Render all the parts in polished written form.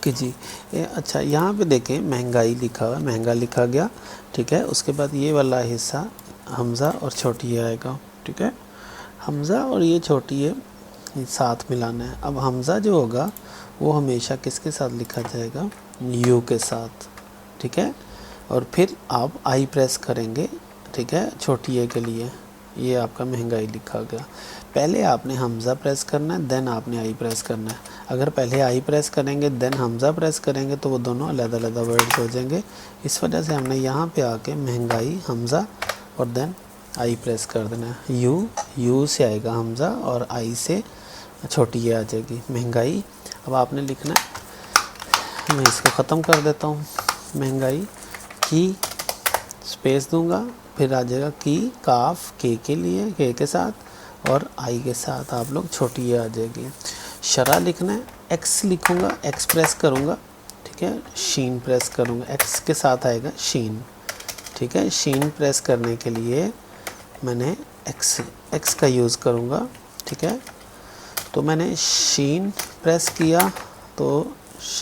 Okay जी। अच्छा, यहाँ पे देखें महंगाई लिखा हुआ है, महंगा लिखा गया, ठीक है। उसके बाद ये वाला हिस्सा हमज़ा और छोटी ये आएगा, ठीक है। हमज़ा और ये छोटी ये साथ मिलाना है। अब हमज़ा जो होगा वो हमेशा किसके साथ लिखा जाएगा, यू के साथ, ठीक है। और फिर आप आई प्रेस करेंगे, ठीक है, छोटी ए के लिए। ये आपका महंगाई लिखा गया। पहले आपने हमज़ा प्रेस करना है, देन आपने आई प्रेस करना है। अगर पहले आई प्रेस करेंगे देन हमज़ा प्रेस करेंगे तो वो दोनों अलग-अलग वर्ड्स हो जाएंगे। इस वजह से हमने यहाँ पे आके महंगाई हमज़ा और देन आई प्रेस कर देना है। यू से आएगा हमज़ा और आई से छोटी ये आ जाएगी महंगाई। अब आपने लिखना है, मैं इसको ख़त्म कर देता हूँ। महंगाई की स्पेस दूंगा, फिर आ जाएगा की, काफ के लिए के साथ और आई के साथ आप लोग छोटी ये आ जाएगी। शरा लिखना है, एक्स लिखूँगा, एक्स प्रेस करूँगा, ठीक है, शीन प्रेस करूँगा, एक्स के साथ आएगा शीन, ठीक है। शीन प्रेस करने के लिए मैंने एक्स का यूज़ करूँगा, ठीक है। तो मैंने शीन प्रेस किया तो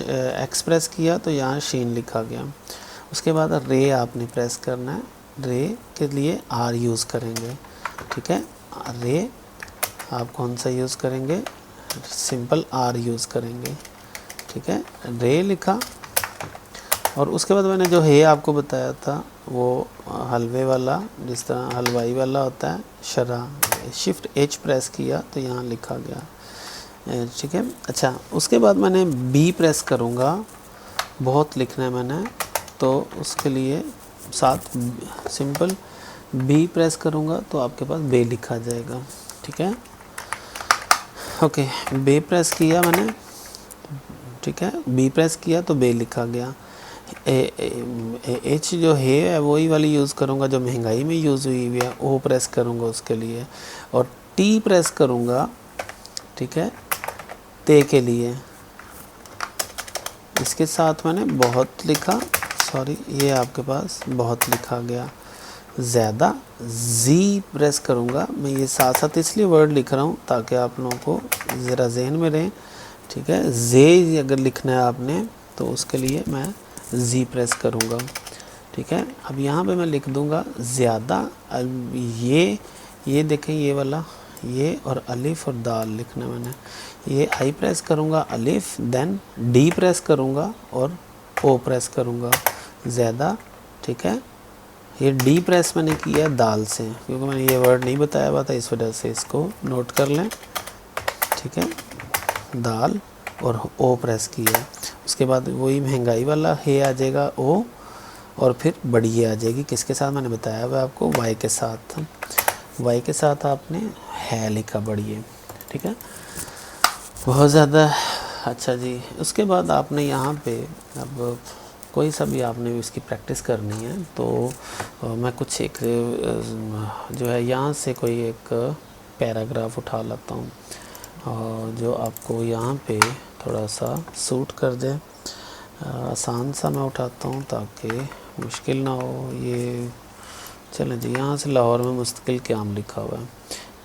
एक्स प्रेस किया तो यहाँ शीन लिखा गया। उसके बाद रे आपने प्रेस करना है, रे के लिए आर यूज़ करेंगे, ठीक है। रे आप कौन सा यूज़ करेंगे, सिंपल आर यूज़ करेंगे, ठीक है। रे लिखा और उसके बाद मैंने जो है आपको बताया था वो हलवे वाला, जिस तरह हलवाई वाला होता है, शरा, शिफ्ट एच प्रेस किया तो यहाँ लिखा गया, ठीक है। अच्छा, उसके बाद मैंने बी प्रेस करूँगा, बहुत लिखना है मैंने, तो उसके लिए साथ सिंपल बी प्रेस करूँगा तो आपके पास बे लिखा जाएगा, ठीक है। ओके, बे प्रेस किया मैंने, ठीक है, बी प्रेस किया तो बे लिखा गया। एच जो है वही वाली यूज़ करूँगा जो महंगाई में यूज़ हुई हुई है, ओ प्रेस करूँगा उसके लिए। और टी प्रेस करूँगा, ठीक है, ते के लिए। इसके साथ मैंने बहुत लिखा, सॉरी ये आपके पास बहुत लिखा गया। ज़्यादा जी प्रेस करूँगा मैं, ये साथ साथ इसलिए वर्ड लिख रहा हूँ ताकि आप लोगों को ज़रा जहन में रहे, ठीक है। जे अगर लिखना है आपने तो उसके लिए मैं जी प्रेस करूँगा, ठीक है। अब यहाँ पे मैं लिख दूँगा ज़्यादा। ये देखें ये वाला, ये और अलिफ और दाल लिखना मैंने। ये आई प्रेस करूँगा अलिफ, देन डी प्रेस करूँगा और ओ प्रेस करूँगा, ज़्यादा, ठीक है। ये डी प्रेस मैंने किया दाल से, क्योंकि मैंने ये वर्ड नहीं बताया हुआ था, इस वजह से इसको नोट कर लें, ठीक है। दाल और ओ प्रेस किया। उसके बाद वही महंगाई वाला है आ जाएगा ओ, और फिर बड़ी ये आ जाएगी किसके साथ, मैंने बताया हुआ आपको, वाई के साथ। वाई के साथ आपने है लिखा बड़ी, ठीक है। बहुत ज़्यादा अच्छा जी। उसके बाद आपने यहाँ पे अब कोई सा भी आपने इसकी प्रैक्टिस करनी है तो मैं कुछ एक जो है यहाँ से कोई एक पैराग्राफ उठा लेता हूँ और जो आपको यहाँ पे थोड़ा सा सूट कर दे। आसान सा मैं उठाता हूँ ताकि मुश्किल ना हो। ये चलें जी, यहाँ से लाहौर में मुस्तकिल क़याम लिखा हुआ है।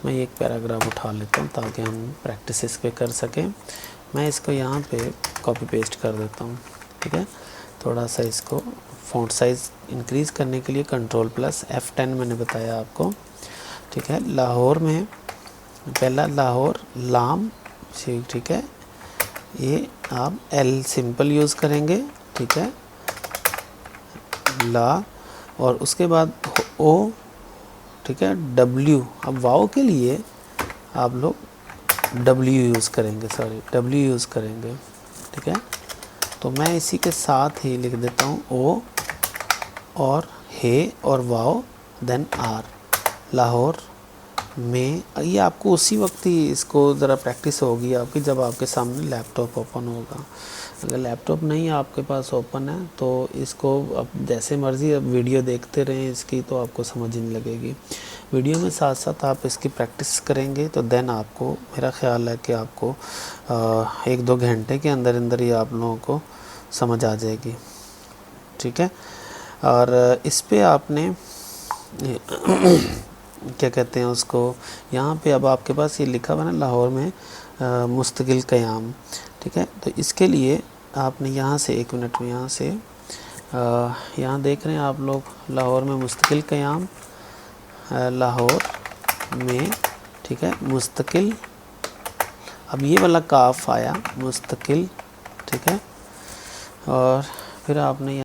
मैं एक पैराग्राफ उठा लेता हूँ ताकि हम प्रैक्टिस इस पे कर सकें। मैं इसको यहाँ पे कॉपी पेस्ट कर देता हूँ, ठीक है। थोड़ा सा इसको फ़ॉन्ट साइज़ इंक्रीज़ करने के लिए कंट्रोल+ F10 मैंने बताया आपको, ठीक है। लाहौर में पहला लाहौर लाम, ठीक है, ये आप L सिंपल यूज़ करेंगे, ठीक है, ला, और उसके बाद ओ, ठीक है, W। अब वाओ के लिए आप लोग W यूज़ करेंगे, सॉरी W यूज़ करेंगे, ठीक है। तो मैं इसी के साथ ही लिख देता हूँ ओ और हे और वाओ देन आर, लाहौर में। ये आपको उसी वक्त ही इसको ज़रा प्रैक्टिस होगी आपकी जब आपके सामने लैपटॉप ओपन होगा। अगर लैपटॉप नहीं आपके पास ओपन है तो इसको अब जैसे मर्ज़ी अब वीडियो देखते रहें इसकी, तो आपको समझ नहीं लगेगी। वीडियो में साथ साथ आप इसकी प्रैक्टिस करेंगे तो देन आपको, मेरा ख़्याल है कि आपको 1-2 घंटे के अंदर अंदर ही आप लोगों को समझ आ जाएगी, ठीक है। और इस पे आपने क्या कहते हैं उसको, यहाँ पे अब आपके पास ये लिखा हुआ है ना लाहौर में मुस्तकिल क़याम, ठीक है। तो इसके लिए आपने यहाँ से 1 मिनट में यहाँ से यहाँ देख रहे हैं आप लोग, लाहौर में मुस्तकिल क़याम, लाहौर में, ठीक है, मुस्तकिल। अब ये वाला काफ आया, मुस्तकिल, ठीक है। और फिर आपने